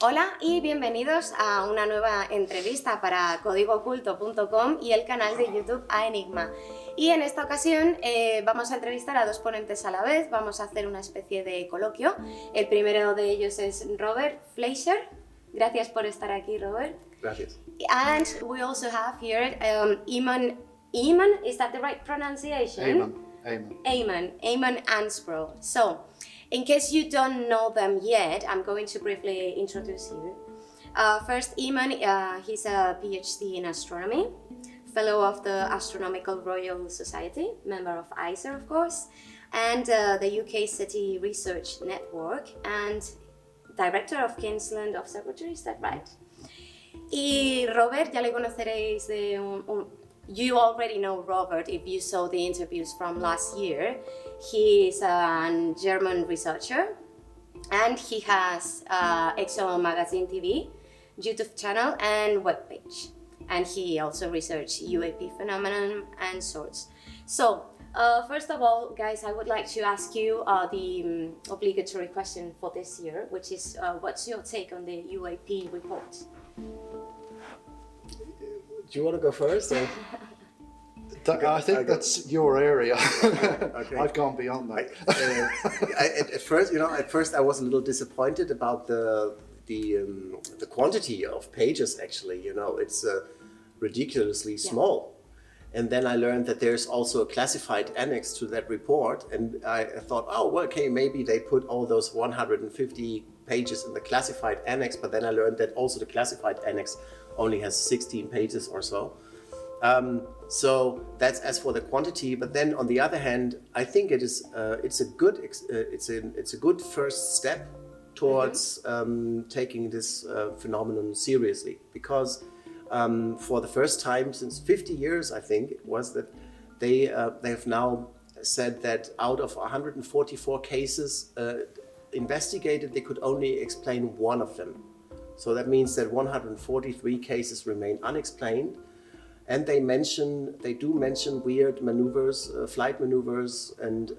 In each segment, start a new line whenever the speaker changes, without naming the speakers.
Hola y bienvenidos a una nueva entrevista para códigooculto.com y el canal de YouTube a Enigma. Y en esta ocasión vamos a entrevistar a dos ponentes a la vez, vamos a hacer una especie de coloquio. El primero de ellos es Robert Fleischer. Gracias por estar aquí, Robert.
Gracias.
And we also have here Eamonn, is that the right pronunciation? Eamonn Ansbro. So, in case you don't know them yet, I'm going to briefly introduce you. First, Eamonn, he's a PhD in astronomy, fellow of the Astronomical Royal Society, member of ICER, of course, and the UK SETI Research Network, and director of Queensland Observatory, is that right? Y Robert, ya le conoceréis de You already know Robert if you saw the interviews from last year. He is a German researcher and he has EXO Magazine TV, YouTube channel and webpage. And he also researched UAP phenomenon and sorts. So, first of all, guys, I would like to ask you the obligatory question for this year, which is what's your take on the UAP report?
Do you want to go first? Or?
I think that's your area.
Okay.
I've gone beyond that.
At first I was a little disappointed about the quantity of pages. Actually, it's ridiculously small. And then I learned that there's also a classified annex to that report, and I thought, oh, well, okay, maybe they put all those 150 pages in the classified annex. But then I learned that also the classified annex only has 16 pages or so. So that's as for the quantity. But then on the other hand, I think it's a good first step towards taking this phenomenon seriously, because for the first time since 50 years, I think it was, that they have now said that out of 144 cases investigated, they could only explain one of them. So that means that 143 cases remain unexplained, and they do mention weird maneuvers, flight maneuvers, and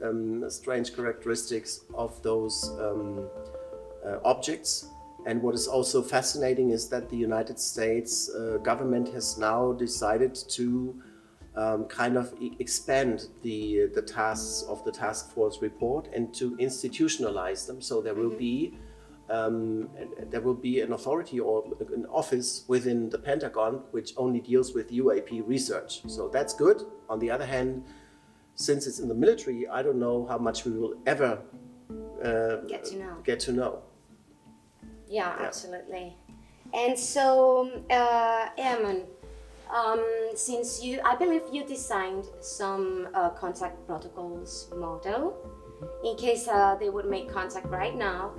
strange characteristics of those objects. And what is also fascinating is that the United States government has now decided to kind of expand the tasks of the task force report and to institutionalize them. So there will be an authority or an office within the Pentagon which only deals with UAP research. So that's good. On the other hand, since it's in the military, I don't know how much we will ever get to know.
Yeah, absolutely. And so, Eamonn, since I believe you designed some contact protocols model, in case they would make contact right now,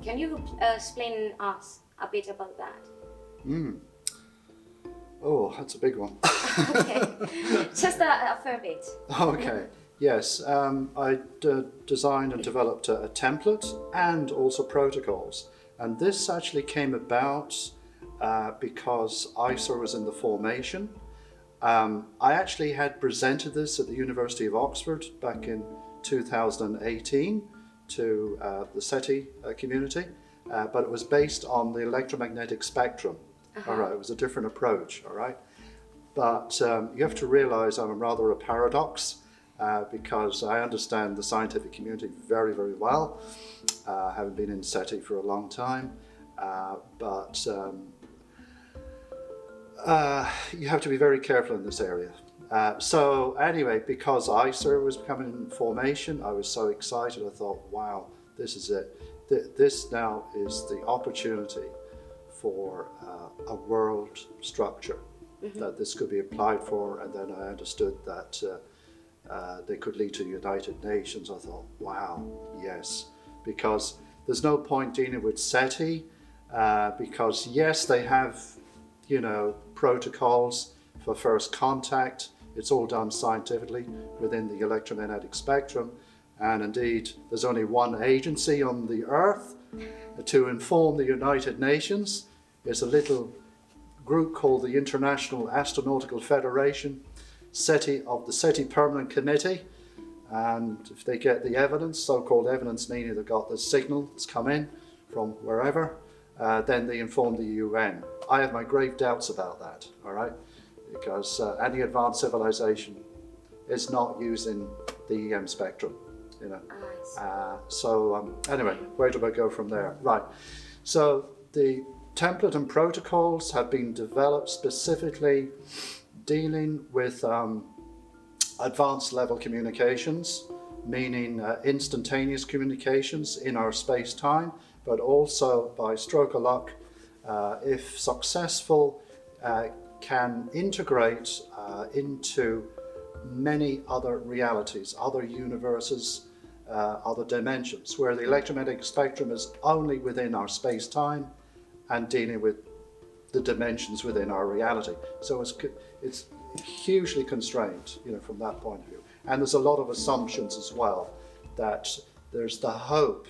can you explain us a bit about that?
Oh, that's a big one.
Okay, just a fair bit.
Okay, yes. I designed and developed a template and also protocols. And this actually came about because ICER was in the formation. I actually had presented this at the University of Oxford back in 2018 to the SETI community, but it was based on the electromagnetic spectrum. All right, it was a different approach, all right? But you have to realize I'm rather a paradox because I understand the scientific community very, very well, having been in SETI for a long time, but you have to be very careful in this area. So anyway, because ICER was becoming in formation, I was so excited. I thought, wow, this is it. This now is the opportunity for a world structure that this could be applied for. And then I understood that they could lead to the United Nations. I thought, wow, yes, because there's no point dealing with SETI because yes, they have, protocols for first contact. It's all done scientifically within the electromagnetic spectrum. And indeed, there's only one agency on the Earth to inform the United Nations. It's a little group called the International Astronautical Federation, SETI, of the SETI Permanent Committee. And if they get the evidence, so-called evidence, meaning they've got the signal that's come in from wherever, then they inform the UN. I have my grave doubts about that, all right? Because any advanced civilization is not using the EM spectrum, you know. Anyway, where do I go from there? Right, so the template and protocols have been developed specifically dealing with advanced level communications, meaning instantaneous communications in our space-time, but also by stroke of luck, if successful, can integrate into many other realities, other universes, other dimensions, where the electromagnetic spectrum is only within our space-time and dealing with the dimensions within our reality. So it's hugely constrained, you know, from that point of view. And there's a lot of assumptions as well, that there's the hope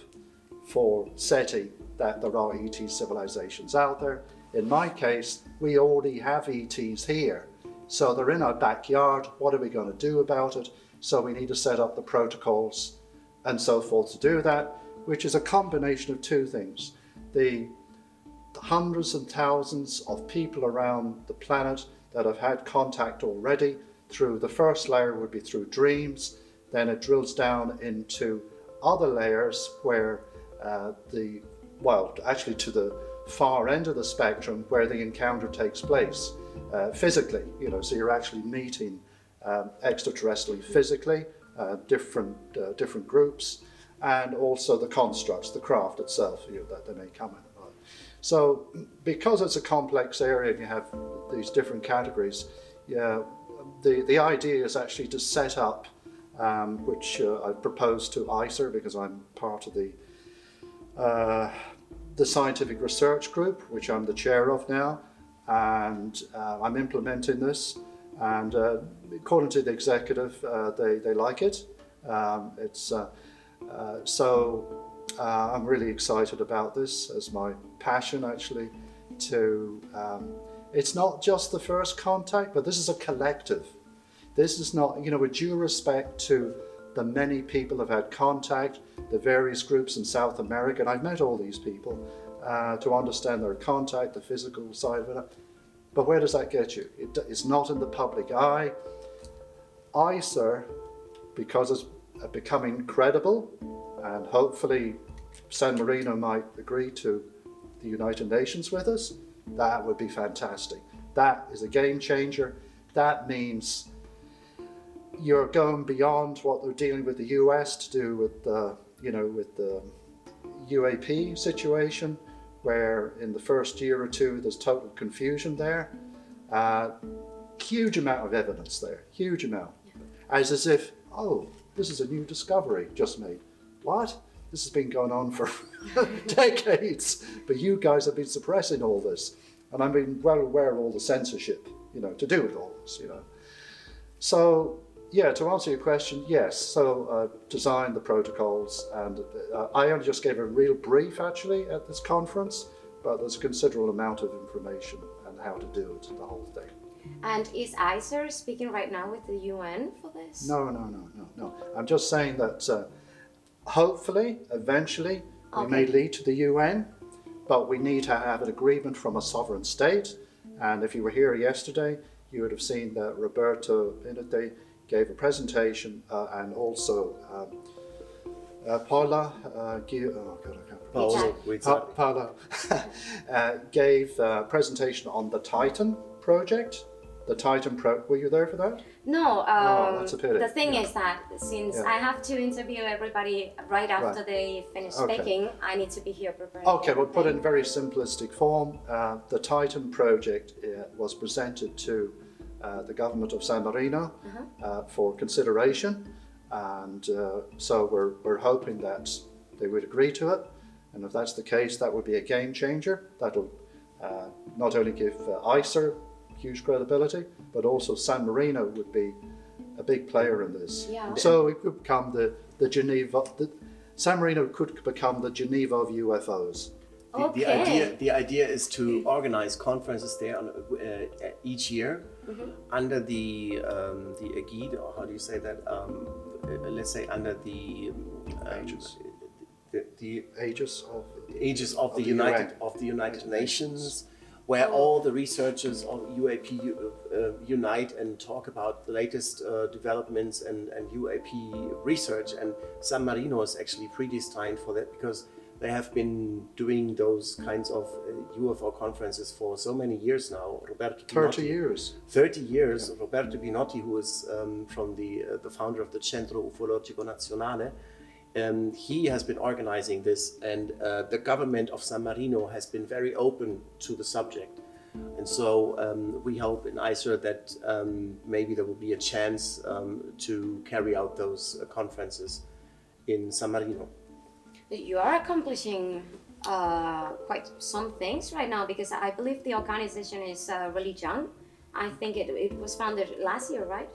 for SETI that there are ET civilizations out there. In my case, we already have ETs here. So they're in our backyard. What are we going to do about it? So we need to set up the protocols and so forth to do that, which is a combination of two things. The hundreds and thousands of people around the planet that have had contact already through the first layer would be through dreams, then it drills down into other layers where actually to the far end of the spectrum where the encounter takes place physically, you know, so you're actually meeting extraterrestrially physically, different groups, and also the constructs, the craft itself, you know, that they may come in. So because it's a complex area and you have these different categories, the idea is actually to set up, which I've proposed to ICER because I'm part of the scientific research group, which I'm the chair of now, and I'm implementing this, and according to the executive, they like it. I'm really excited about this as my passion, actually, it's not just the first contact, but this is a collective. This is not, you know, with due respect to the many people who've had contact, the various groups in South America, and I've met all these people to understand their contact, the physical side of it. But where does that get you? It's not in the public eye. ICER, because it's becoming credible, and hopefully San Marino might agree to the United Nations with us, that would be fantastic. That is a game changer. That means you're going beyond what they're dealing with the US to do with the, you know, with the UAP situation, where in the first year or two there's total confusion there. Huge amount of evidence there, huge amount. As if, oh, this is a new discovery just made. What? This has been going on for decades, but you guys have been suppressing all this. And I've been well aware of all the censorship, you know, to do with all this, you know. So, yeah, to answer your question, yes. So designed the protocols, and I only just gave a real brief, actually, at this conference, but there's a considerable amount of information and how to do it, the whole thing.
And is ICER speaking right now with the UN for this?
No. I'm just saying that hopefully, eventually, we may lead to the UN, but we need to have an agreement from a sovereign state. And if you were here yesterday, you would have seen that Roberto Benete gave a presentation, and also Paula gave a presentation on the Titan project. The Titan were you there for that?
No,
that's a pity.
The thing is that since I have to interview everybody right after they finish speaking, I need to be here prepared.
Okay, we'll put it in very simplistic form. The Titan project was presented to the government of San Marino for consideration, and so we're hoping that they would agree to it, and if that's the case, that would be a game changer. That'll not only give ICER huge credibility, but also San Marino would be a big player in this.
Yeah.
So it could become the Geneva. San Marino could become the Geneva of UFOs.
The idea is to organize conferences there each year under the aegide, or how do you say that? Let's say under the
the Aegis of
the United Nations, where all the researchers of UAP unite and talk about the latest developments and UAP research. And San Marino is actually predestined for that because they have been doing those kinds of UFO conferences for so many years now.
30 years.
30 years. Yeah. Roberto Binotti, who is from the founder of the Centro Ufologico Nazionale, he has been organizing this, and the government of San Marino has been very open to the subject. And so we hope in ICER that maybe there will be a chance to carry out those conferences in San Marino.
You are accomplishing quite some things right now, because I believe the organization is really young. I think it was founded last year, right?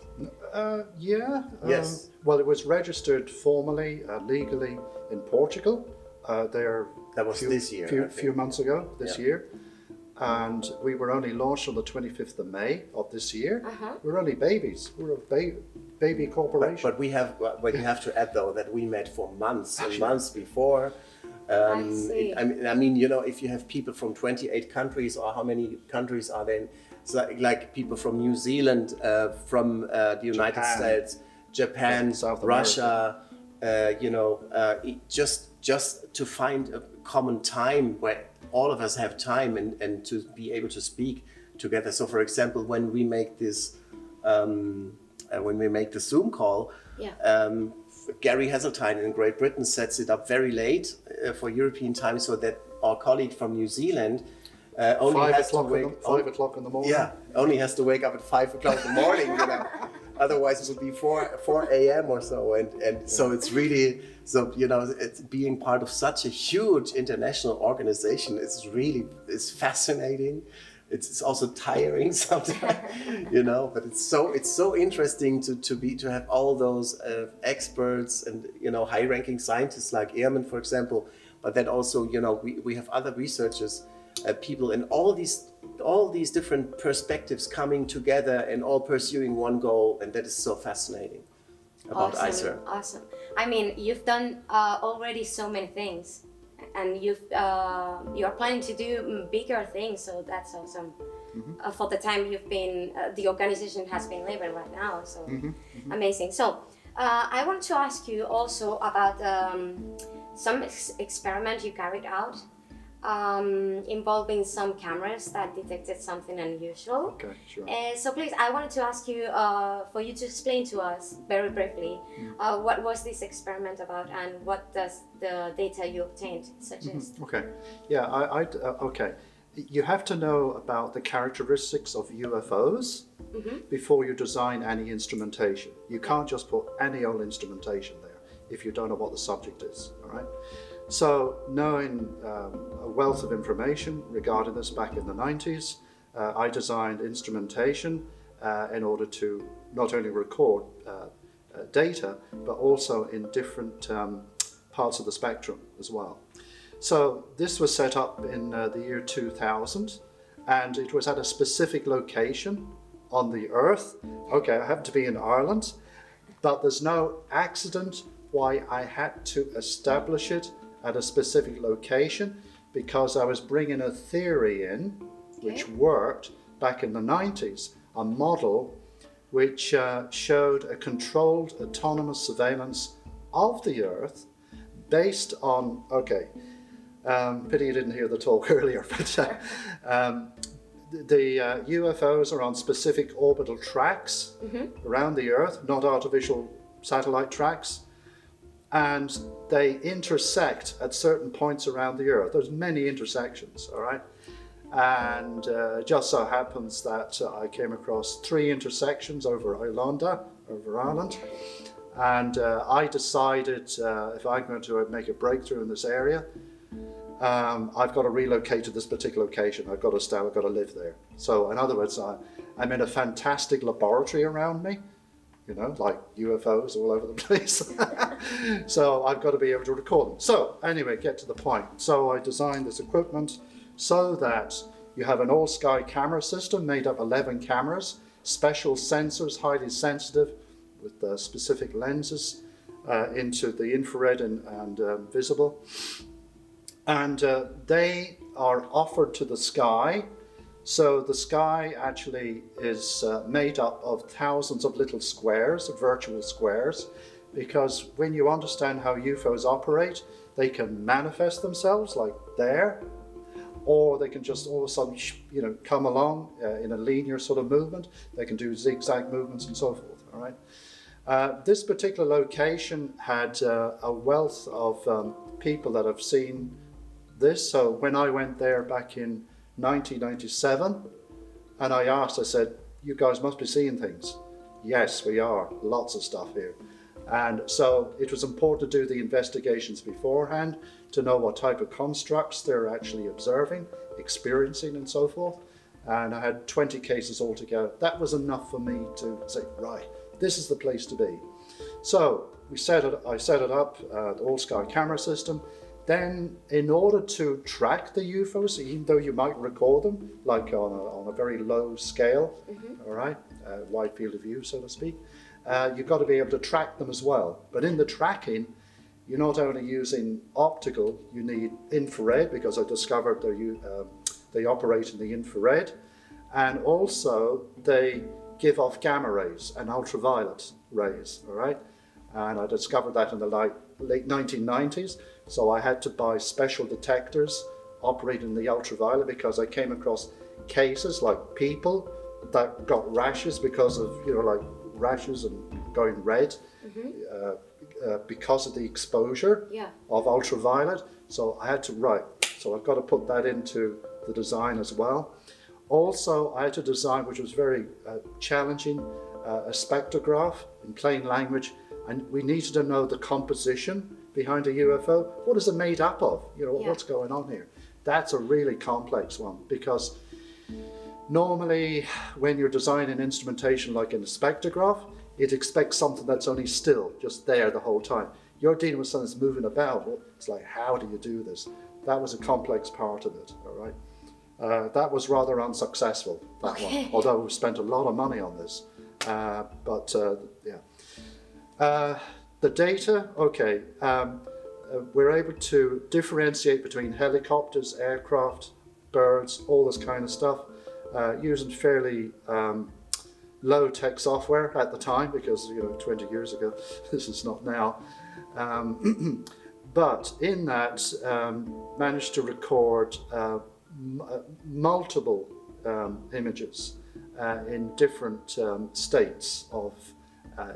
Yeah.
Yes.
Well, it was registered formally, legally in Portugal.
That was this year.
Few months ago, this year. And we were only launched on the 25th of May of this year. We're only babies. We're a baby corporation.
But we have to add though that we met for months and months before.
I see.
I mean, you know, if you have people from 28 countries, or how many countries are there? It's like people from New Zealand, from the United States, Japan,
South
Russia. Just to find a common time where all of us have time and to be able to speak together. So, for example, when we make this, the Zoom call, Gary Heseltine in Great Britain sets it up very late for European time, so that our colleague from New Zealand only has to wake
5 o'clock in the morning.
Yeah, only has to wake up at 5 o'clock in the morning. You know, otherwise it would be 4 a.m. or so, and so it's really it's being part of such a huge international organization. It's fascinating. It's also tiring sometimes, but it's so interesting to have all those experts and high-ranking scientists like Eamonn, for example, but then also we have other researchers, people in all these different perspectives coming together and all pursuing one goal, and that is so fascinating about ICER.
Awesome. I mean, you've done already so many things. And you're planning to do bigger things, so that's awesome. For the time you've been, the organization has been living right now, so amazing. So I want to ask you also about some experiment you carried out involving some cameras that detected something unusual.
Okay, sure.
So please, I wanted to ask you for you to explain to us very briefly what was this experiment about and what does the data you obtained suggest?
Okay, yeah, okay. You have to know about the characteristics of UFOs before you design any instrumentation. You can't just put any old instrumentation there if you don't know what the subject is, all right? So knowing a wealth of information regarding this back in the 90s, I designed instrumentation in order to not only record data, but also in different parts of the spectrum as well. So this was set up in the year 2000, and it was at a specific location on the Earth. Okay, I happen to be in Ireland, but there's no accident why I had to establish it at a specific location, because I was bringing a theory in which worked back in the 90s, a model which showed a controlled autonomous surveillance of the Earth based on, pity you didn't hear the talk earlier, but the UFOs are on specific orbital tracks around the Earth, not artificial satellite tracks. And they intersect at certain points around the Earth. There's many intersections, all right? And it just so happens that I came across 3 intersections over Ireland. And I decided if I'm going to make a breakthrough in this area, I've got to relocate to this particular location. I've got to live there. So in other words, I'm in a fantastic laboratory around me, like UFOs all over the place. So I've got to be able to record them. So anyway, get to the point. So I designed this equipment so that you have an all-sky camera system made up of 11 cameras, special sensors, highly sensitive, with specific lenses into the infrared and visible. And they are offered to the sky. So the sky actually is made up of thousands of little squares, virtual squares, because when you understand how UFOs operate, they can manifest themselves like there, or they can just all of a sudden, come along in a linear sort of movement. They can do zigzag movements and so forth, all right? This particular location had a wealth of people that have seen this. So when I went there back in 1997, and I said, you guys must be seeing things. Yes, we are, lots of stuff here. And so it was important to do the investigations beforehand to know what type of constructs they're actually observing, experiencing and so forth. And I had 20 cases altogether. That was enough for me to say, right, this is the place to be. So I set it up, the all-sky camera system. Then in order to track the UFOs, even though you might record them, like on a very low scale, all right, wide field of view, so to speak, you've got to be able to track them as well. But in the tracking, you're not only using optical, you need infrared, because I discovered they operate in the infrared, and also they give off gamma rays and ultraviolet rays, all right? And I discovered that in the late 1990s, so I had to buy special detectors operating in the ultraviolet, because I came across cases like people that got rashes because of, like rashes and going red because of the exposure of ultraviolet. So I had to so I've got to put that into the design as well. Also, I had to design, which was very challenging, a spectrograph in plain language, and we needed to know the composition behind a UFO. What is it made up of? What's going on here? That's a really complex one, because normally when you're designing instrumentation like in a spectrograph, it expects something that's only still, just there the whole time. You're dealing with something that's moving about. It's like, how do you do this? That was a complex part of it, all right? That was rather unsuccessful, that one, although we spent a lot of money on this. The data, we're able to differentiate between helicopters, aircraft, birds, all this kind of stuff, using fairly low-tech software at the time, because 20 years ago, this is not now. But in that, managed to record multiple images in different states of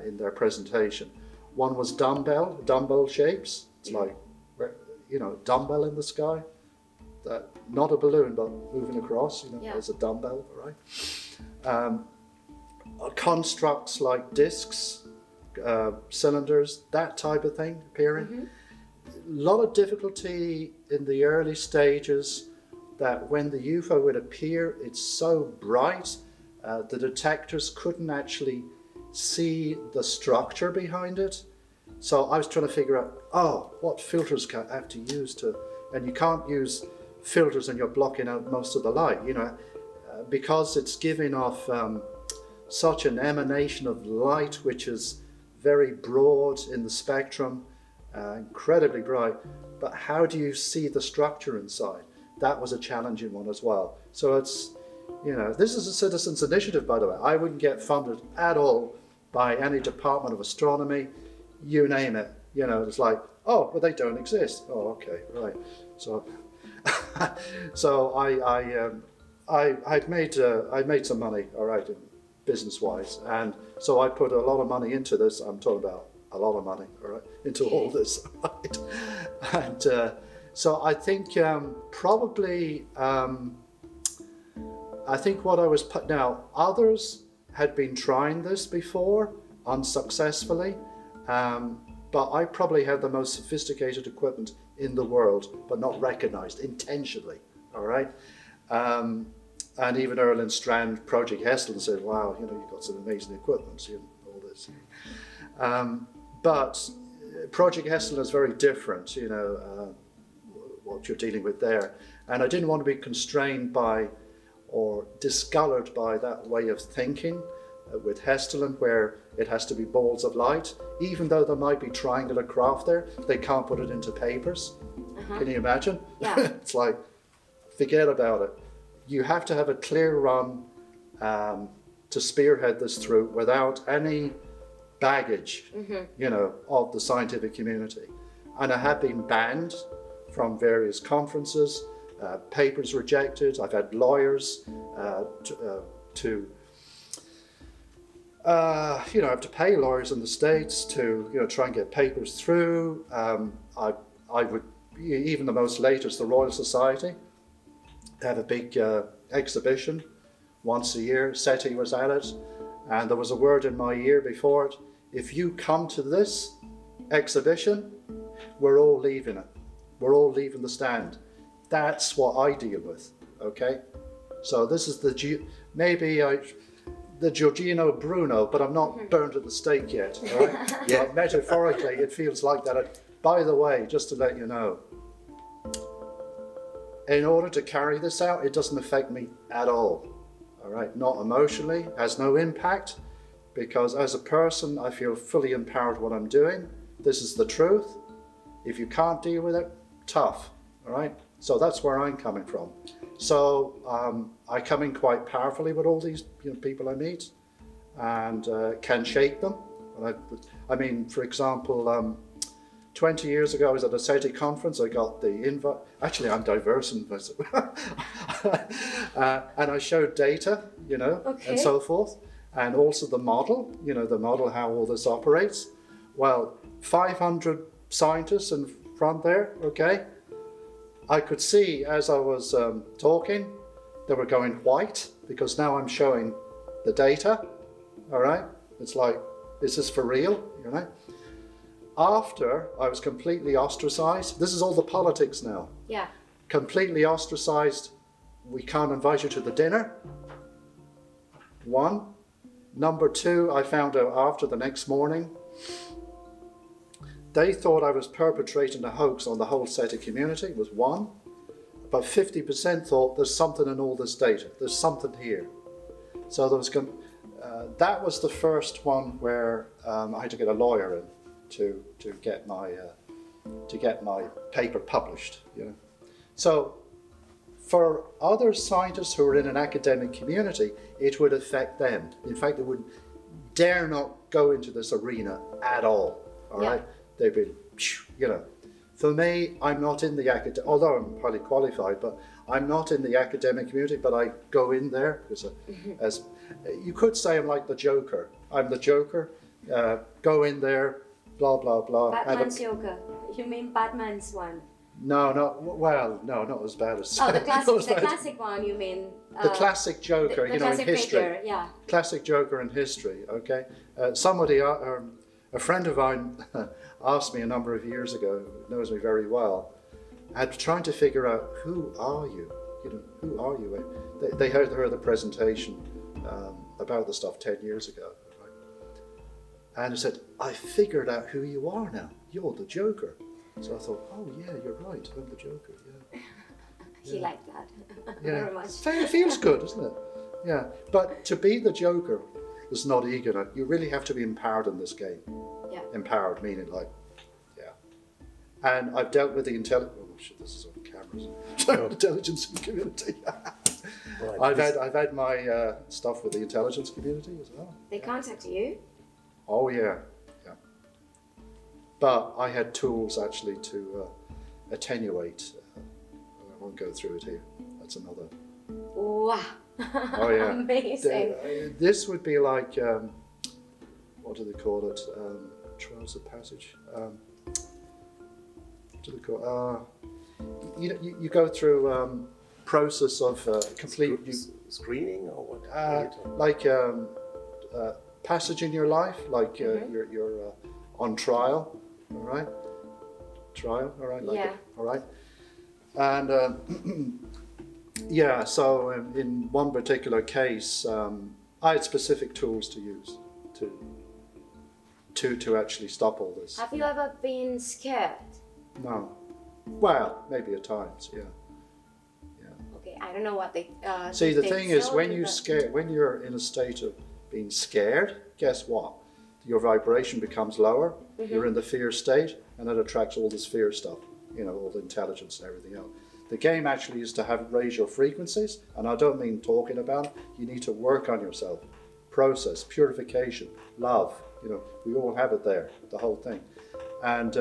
in their presentation. One was dumbbell shapes. It's like, dumbbell in the sky. Not a balloon, but moving across, as a dumbbell, right? Constructs like discs, cylinders, that type of thing appearing. A lot of difficulty in the early stages, that when the UFO would appear, it's so bright, the detectors couldn't actually see the structure behind it. So I was trying to figure out, what filters can I have to use and you can't use filters and you're blocking out most of the light, because it's giving off such an emanation of light, which is very broad in the spectrum, incredibly bright, but how do you see the structure inside? That was a challenging one as well. So it's, this is a citizens' initiative, by the way. I wouldn't get funded at all by any department of astronomy, you name it. It's like, but they don't exist. Oh, okay, right. So, so I made some money, all right, business-wise, and so I put a lot of money into this. I'm talking about a lot of money, all right, into all this, right? And so I think probably, I think what I was now, others had been trying this before unsuccessfully, but I probably had the most sophisticated equipment in the world, but not recognized intentionally, all right? And even Erlen Strand, Project Hessel said, wow, you've got some amazing equipment, all this. But Project Hessel is very different, what you're dealing with there. And I didn't want to be constrained by or discolored by that way of thinking. with Hestelin, where it has to be balls of light. Even though there might be triangular craft there, they can't put it into papers. Can you imagine?
Yeah.
It's like, forget about it. You have to have a clear run to spearhead this through without any baggage, you know, of the scientific community. And I have been banned from various conferences, papers rejected. I've had lawyers you know, I have to pay lawyers in the States to, you know, try and get papers through. I would, even the most latest, the Royal Society, have a big exhibition once a year. SETI was at it, and there was a word in my ear before it: if you come to this exhibition, we're all leaving it. We're all leaving the stand. That's what I deal with, okay? So this is the Giorgino Bruno, but I'm not burned at the stake yet, all right? Yeah. But metaphorically, it feels like that. By the way, just to let you know, in order to carry this out, it doesn't affect me at all right? Not emotionally, has no impact, because as a person, I feel fully empowered what I'm doing. This is the truth. If you can't deal with it, tough, all right? So that's where I'm coming from. So I come in quite powerfully with all these people I meet, and can shake them. I mean, for example, 20 years ago I was at a SETI conference. I got the invite. Actually, I'm diverse and I showed data, and so forth, and also the model, the model how all this operates. Well, 500 scientists in front there, okay? I could see as I was talking, they were going white, because now I'm showing the data, all right? It's like, is this for real, After I was completely ostracized, this is all the politics now.
Yeah.
Completely ostracized, we can't invite you to the dinner. One. Number two, I found out after the next morning, they thought I was perpetrating a hoax on the whole SETI community, was one. But 50% thought there's something in all this data. There's something here. So there was, that was the first one where I had to get a lawyer in to get my paper published. So for other scientists who are in an academic community, it would affect them. In fact, they would dare not go into this arena at all. All right, they'd be, For me, I'm not in the academic, although I'm highly qualified, but I'm not in the academic community, but I go in there as you could say I'm like the Joker. I'm the Joker, go in there, blah, blah, blah.
Batman's Joker. You mean Batman's one?
No, not as bad as...
Oh, the classic one, you mean?
The classic Joker,
the classic
in history.
Figure, yeah.
Classic Joker in history, okay? A friend of mine asked me a number of years ago, who knows me very well, and trying to figure out, who are you? Who are you? They heard the presentation about the stuff 10 years ago, right? And I said, I figured out who you are now. You're the Joker. So I thought, oh yeah, you're right, I'm the Joker, yeah.
He liked that very much.
It feels good, doesn't it? Yeah, but to be the Joker is not eager enough. You really have to be empowered in this game.
Yeah.
Empowered, meaning And I've dealt with the this is on cameras. Intelligence community.
Right.
I've had my stuff with the intelligence community as well.
They contact you?
Oh yeah. But I had tools actually to attenuate. I won't go through it here. That's another.
Wow.
Oh yeah.
Amazing.
This would be like, what do they call it? Trials of passage. What do they call it? You go through process of complete
screening or what?
Passage in your life, like you're on trial. All right, trial. All right, all right, and So in one particular case, I had specific tools to use to actually stop all this.
Have you ever been scared?
No. Well, maybe at times, yeah.
Okay, I don't know what they.
See, the thing is, when you're in a state of being scared, guess what? Your vibration becomes lower, you're in the fear state, and it attracts all this fear stuff, all the intelligence and everything else. The game actually is to raise your frequencies, and I don't mean talking about it. You need to work on yourself. Process, purification, love, we all have it there, the whole thing. And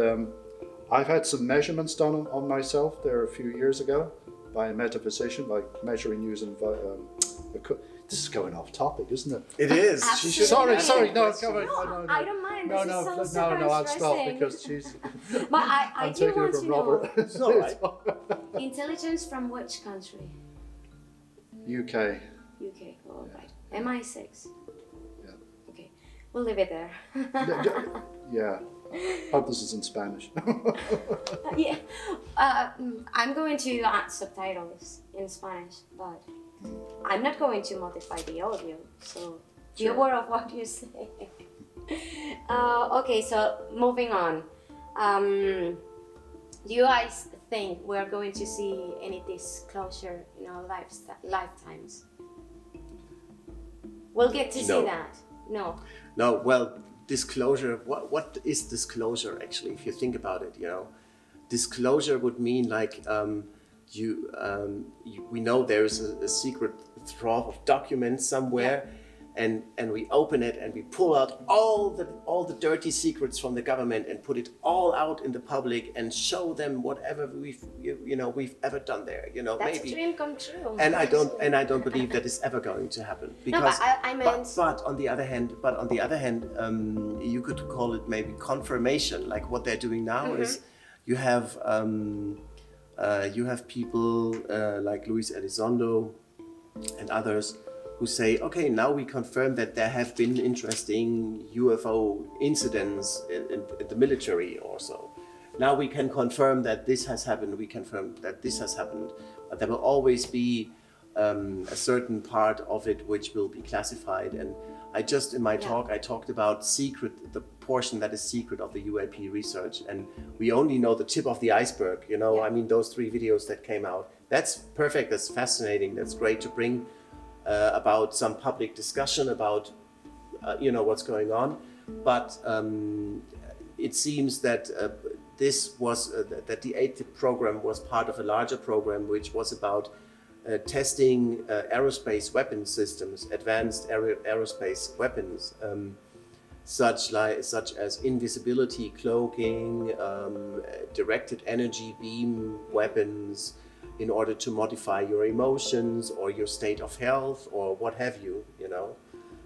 I've had some measurements done on myself there a few years ago by a metaphysician, like measuring using this is going off topic, isn't it?
It is.
Sorry, no, come on.
No, I don't mind. This is so
no, I'll stop
interesting.
because she's.
But I do want to know.
Robert.
It's all right.
Intelligence from which country?
UK.
UK. All right. MI6.
Yeah.
Okay, we'll leave it there.
Yeah. Hope this is in Spanish.
Yeah. I'm going to add subtitles in Spanish, but I'm not going to modify the audio, so be aware of what you say. Okay, so moving on. Do you guys think we're going to see any disclosure in our lifetimes? We'll get to see that. No.
No, well, disclosure, what is disclosure actually, if you think about it, Disclosure would mean like we know there's a secret trove of documents somewhere, and we open it and we pull out all the dirty secrets from the government and put it all out in the public and show them whatever we've ever done there.
That's
maybe
a dream come true.
And I don't believe that is ever going to happen. Because,
no, but I meant.
But on the other hand, you could call it maybe confirmation. Like what they're doing now is you have people like Luis Elizondo and others who say, okay, now we confirm that there have been interesting UFO incidents in the military or so. Now we can confirm that this has happened, we confirm that this has happened. But there will always be a certain part of it which will be classified. And in my talk, I talked about the portion that is secret of the UAP research. And we only know the tip of the iceberg, I mean, those 3 videos that came out. That's perfect, that's fascinating, that's great to bring about some public discussion about, what's going on. But it seems that that the ATIP program was part of a larger program which was about testing aerospace weapon systems, advanced aerospace weapons, such as invisibility cloaking, directed energy beam weapons, in order to modify your emotions or your state of health or what have you,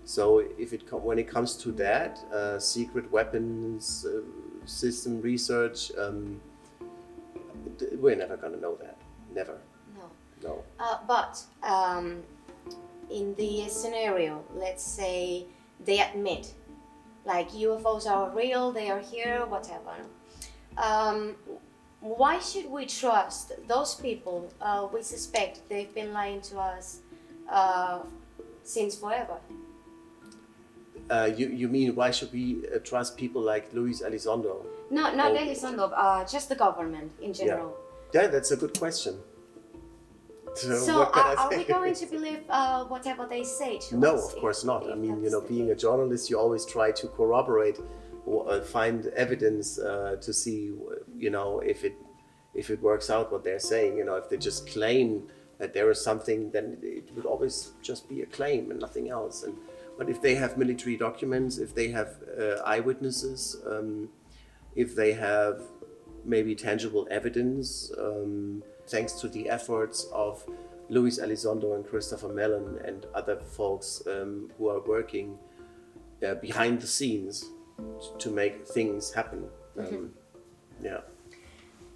So when it comes to that, secret weapons system research, we're never going to know that. Never. No.
But in the scenario, let's say they admit, like UFOs are real, they are here, whatever. Why should we trust those people? We suspect they've been lying to us since forever.
You mean why should we trust people like Luis Elizondo?
No, not Elizondo, just the government in general.
Yeah, that's a good question.
So are we going to believe whatever they say to us?
No, of course not. I mean, being a journalist, you always try to corroborate or find evidence to see, if it works out what they're saying. If they just claim that there is something, then it would always just be a claim and nothing else. But if they have military documents, if they have eyewitnesses, if they have maybe tangible evidence, thanks to the efforts of Luis Elizondo and Christopher Mellon and other folks who are working behind the scenes to make things happen.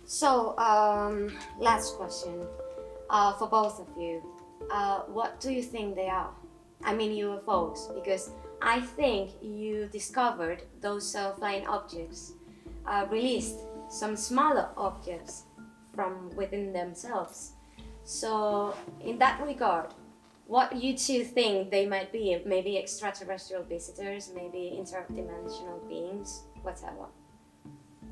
So, last question for both of you. What do you think they are? I mean UFOs, because I think you discovered those flying objects released some smaller objects from within themselves. So in that regard, what you two think they might be? Maybe extraterrestrial visitors, maybe interdimensional beings, whatever.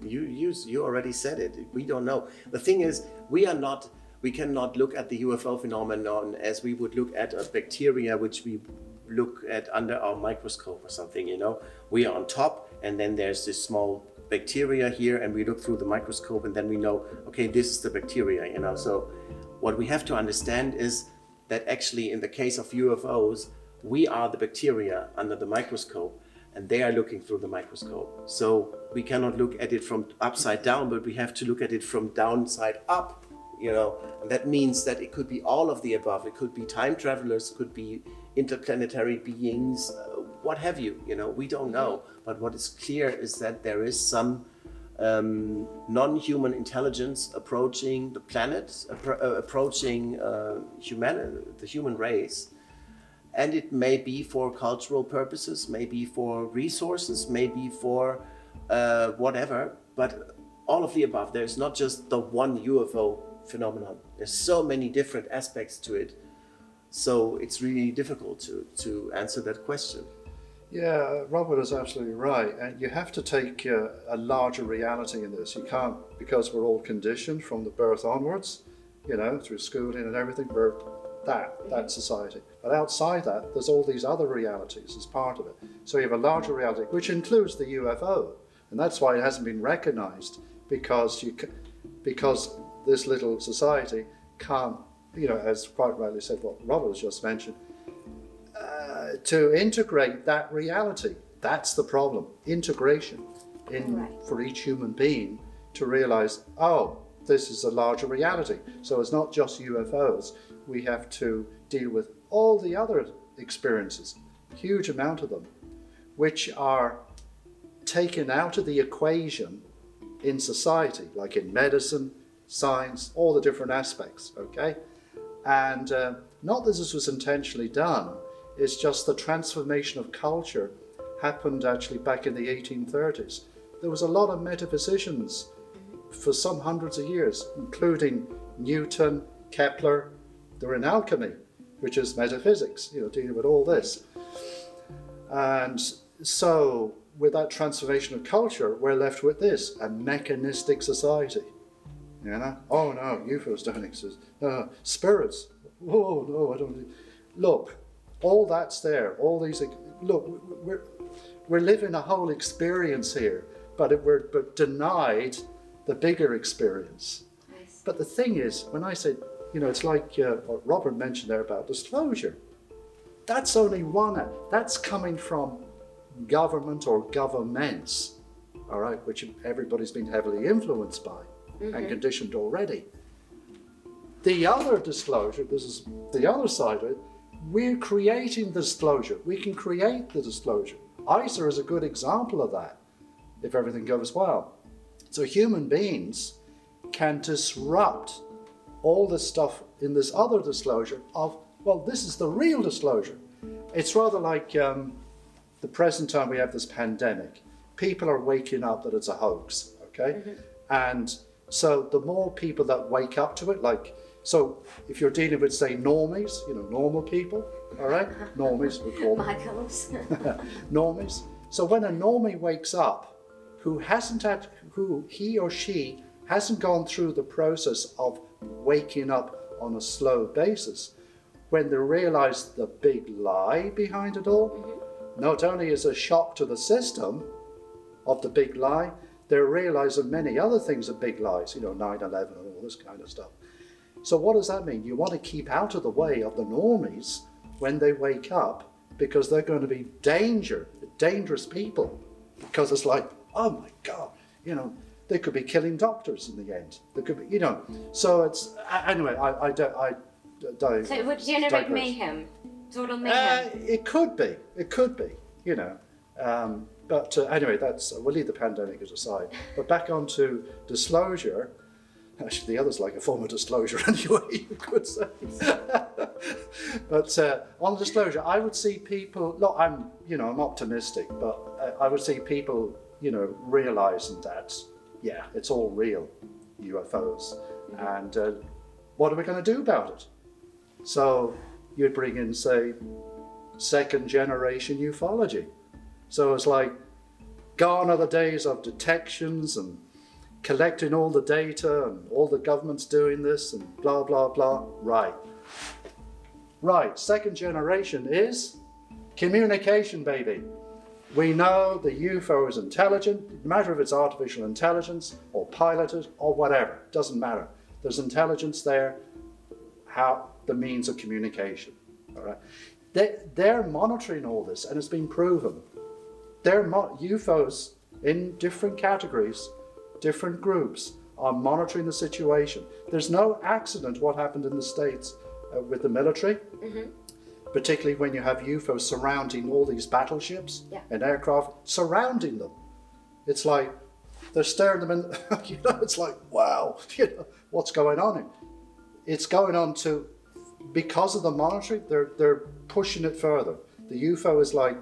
You already said it. We don't know. The thing is, we cannot look at the UFO phenomenon as we would look at a bacteria which we look at under our microscope or something, you know. We are on top, and then there's this small bacteria here, and we look through the microscope, and then we know, okay, this is the bacteria, you know. So what we have to understand is that actually in the case of UFOs, we are the bacteria under the microscope, and they are looking through the microscope. So we cannot look at it from upside down, but we have to look at it from downside up, you know. And that means that it could be all of the above. It could be time travelers, could be interplanetary beings, what have you, you know, we don't know. But what is clear is that there is some non-human intelligence approaching the planet, approaching the human race. And it may be for cultural purposes, maybe for resources, maybe for whatever, but all of the above. There's not just the one UFO phenomenon. There's so many different aspects to it. So it's really difficult to answer that question.
Yeah, Robert is absolutely right. And you have to take a larger reality in this. You can't, because we're all conditioned from the birth onwards, you know, through schooling and everything, we're that society. But outside that, there's all these other realities as part of it. So you have a larger reality, which includes the UFO. And that's why it hasn't been recognized, because this little society can't, you know, as quite rightly said, what Robert has just mentioned, to integrate that reality. That's the problem. Integration for each human being to realize, oh, this is a larger reality. So it's not just UFOs. We have to deal with all the other experiences, huge amount of them, which are taken out of the equation in society, like in medicine, science, all the different aspects, okay? And not that this was intentionally done, it's just the transformation of culture happened actually back in the 1830s. There was a lot of metaphysicians for some hundreds of years, including Newton, Kepler. They were in alchemy, which is metaphysics, you know, dealing with all this. And so with that transformation of culture, we're left with this, a mechanistic society. You know, oh no, UFOs don't exist. Spirits, oh no, I don't. Look, all that's there, all these, look, we're living a whole experience here, but we're denied the bigger experience.
Nice.
But the thing is, when I said, you know, it's like what Robert mentioned there about disclosure. That's only one, that's coming from government or governments, all right, which everybody's been heavily influenced by and conditioned already. The other disclosure, this is the other side of it, we're creating the disclosure. We can create the disclosure. ICER is a good example of that, if everything goes well. So human beings can disrupt all this stuff in this other disclosure of, well, this is the real disclosure. It's rather like the present time we have this pandemic. People are waking up that it's a hoax, okay? And so the more people that wake up to it, like, so if you're dealing with, say, normies, you know, normal people, all right? Normies, we call them.
Michaels.
Normies. So when a normie wakes up, who he or she hasn't gone through the process of waking up on a slow basis, when they realize the big lie behind it all, not only is a shock to the system of the big lie, they realize that many other things are big lies, you know, 9/11 and all this kind of stuff. So what does that mean? You want to keep out of the way of the normies when they wake up, because they're going to be dangerous people, because it's like, oh my God, you know, they could be killing doctors in the end. They could be, you know. So it's anyway. I don't.
So it would generate mayhem, total mayhem.
It could be, you know. But anyway, we'll leave the pandemic aside. But back onto disclosure. Actually, the other's like a form of disclosure anyway, you could say. But on disclosure, I would see people. Look, I'm optimistic, but I would see people, you know, realizing that, yeah, it's all real, UFOs, and what are we going to do about it? So you'd bring in, say, second generation ufology. So it's like, gone are the days of detections and collecting all the data and all the governments doing this and blah, blah, blah. Right. Second generation is Communication, baby. We know the UFO is intelligent, no matter if it's artificial intelligence or piloted or whatever, doesn't matter. There's intelligence there, how the means of communication, all right? They're monitoring all this, and it's been proven. UFOs in different categories, different groups, are monitoring the situation. There's no accident what happened in the States with the military, particularly when you have UFOs surrounding all these battleships and aircraft, surrounding them. It's like they're staring them in, it's like, wow, what's going on here? It's going on to, because of the monitoring, they're pushing it further. The UFO is like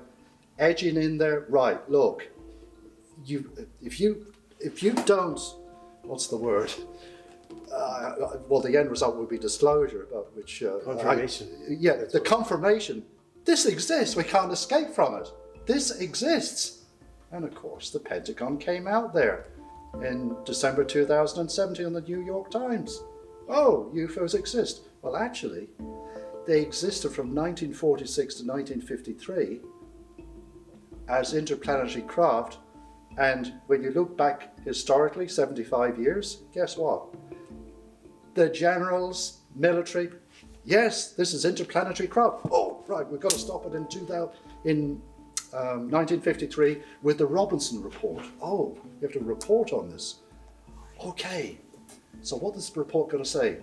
edging in there, right, look, if you don't, what's the word? Well, the end result would be disclosure, but which...
confirmation.
The confirmation. This exists, we can't escape from it. This exists. And of course, the Pentagon came out there in December 2017 on the New York Times. Oh, UFOs exist. Well, actually, they existed from 1946 to 1953 as interplanetary craft. And when you look back historically, 75 years, guess what? The generals, military, yes, this is interplanetary craft. Oh, right, we've got to stop it in 1953 with the Robinson report. Oh, you have to report on this. Okay, so what is the report going to say?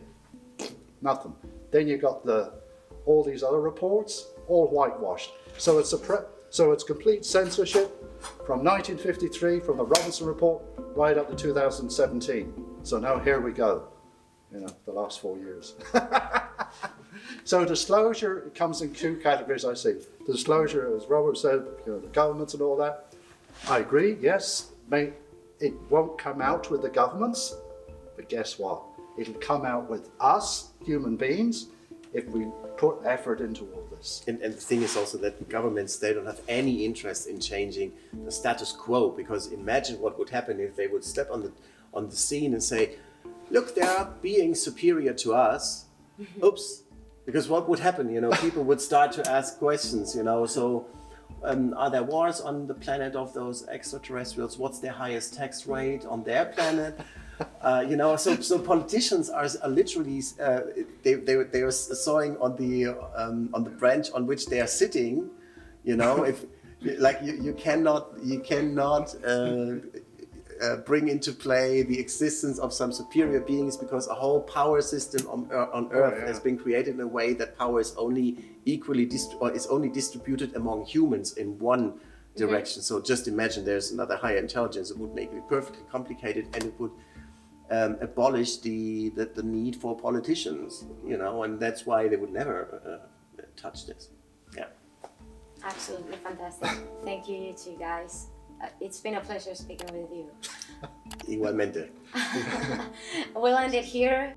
Nothing. Then you got all these other reports, all whitewashed. So it's complete censorship from 1953, from the Robinson report, right up to 2017. So now here we go. The last 4 years. So disclosure comes in two categories, I see. Disclosure, as Robert said, the governments and all that. I agree, yes. It won't come out with the governments, but guess what? It'll come out with us, human beings, if we put effort into all this.
And the thing is also that governments, they don't have any interest in changing the status quo, because imagine what would happen if they would step on the scene and say, look, they are being superior to us. Oops. Because what would happen? People would start to ask questions, so are there wars on the planet of those extraterrestrials? What's their highest tax rate on their planet? So politicians are literally, they are sawing on the branch on which they are sitting, if you cannot bring into play the existence of some superior beings, because a whole power system on Earth has been created in a way that power is only distributed among humans in one direction. So just imagine there's another higher intelligence. It would make it perfectly complicated, and it would abolish the need for politicians, and that's why they would never touch this. Yeah.
Absolutely fantastic. Thank you two guys. It's been a pleasure speaking with you.
Igualmente.
We'll end it here.